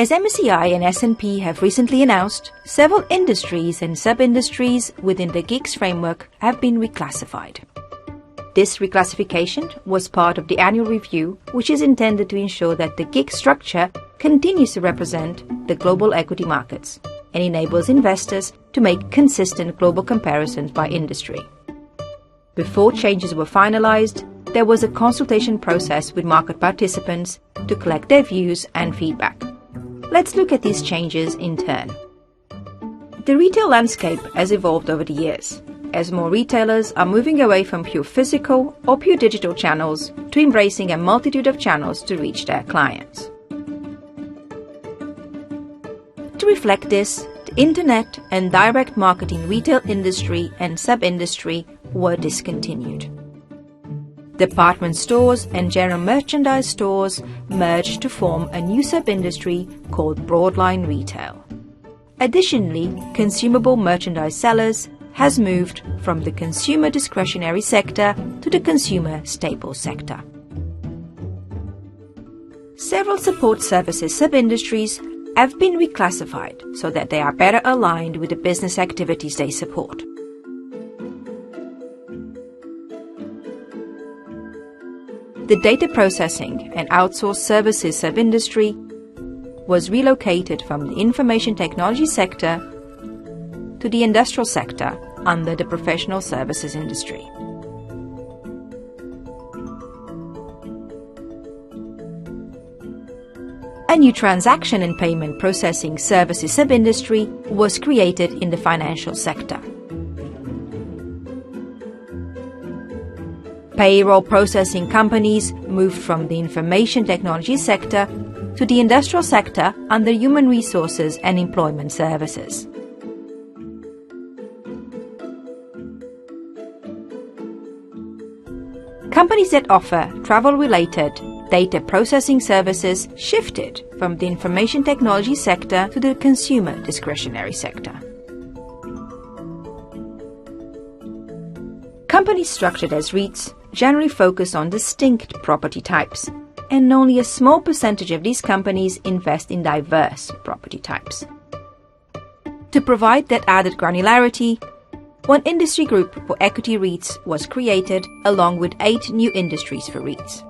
As MSCI and SMP have recently announced, several industries and sub-industries within the GICS framework have been reclassified. This reclassification was part of the annual review, which is intended to ensure that the GICS structure continues to represent the global equity markets and enables investors to make consistent global comparisons by industry. Before changes were finalized, there was a consultation process with market participants to collect their views and feedback. Let's look at these changes in turn. The retail landscape has evolved over the years, as more retailers are moving away from pure physical or pure digital channels to embracing a multitude of channels to reach their clients. To reflect this, the internet and direct marketing retail industry and sub-industry were discontinued. Department stores and general merchandise stores merged to form a new sub-industry called broadline retail. Additionally, consumable merchandise sellers has moved from the consumer discretionary sector to the consumer staples sector. Several support services sub-industries have been reclassified so that they are better aligned with the business activities they support. The data processing and outsourced services sub-industry was relocated from the information technology sector to the industrial sector under the professional services industry. A new transaction and payment processing services sub-industry was created in the financial sector. Payroll processing companies moved from the information technology sector to the industrial sector under human resources and employment services. Companies that offer travel-related data processing services shifted from the information technology sector to the consumer discretionary sector. Companies structured as REITs generally focus on distinct property types, and only a small percentage of these companies invest in diverse property types. To provide that added granularity, one industry group for equity REITs was created along with 8 new industries for REITs.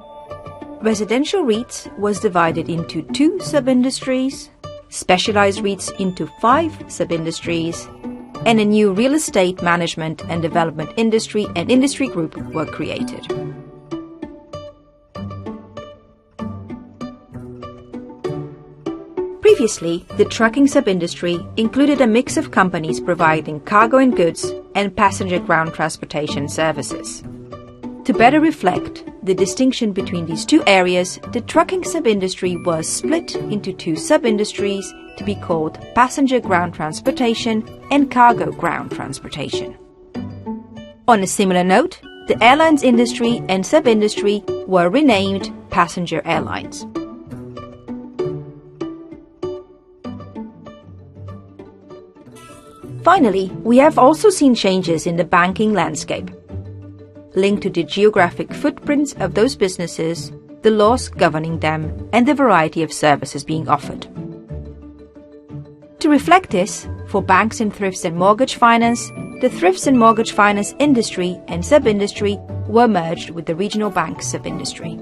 Residential REITs was divided into 2 sub-industries, specialized REITs into 5 sub-industries, and a new real estate management and development industry and industry group were created. Previously, the trucking sub-industry included a mix of companies providing cargo and goods and passenger ground transportation services. To better reflect the distinction between these 2 areas, the trucking sub-industry was split into 2 sub-industries to be called passenger ground transportation and cargo ground transportation. On a similar note, the airlines industry and sub-industry were renamed passenger airlines. Finally, we have also seen changes in the banking landscape, linked to the geographic footprints of those businesses, the laws governing them, and the variety of services being offered. To reflect this, for banks in thrifts and mortgage finance, the thrifts and mortgage finance industry and sub-industry were merged with the regional bank sub-industry.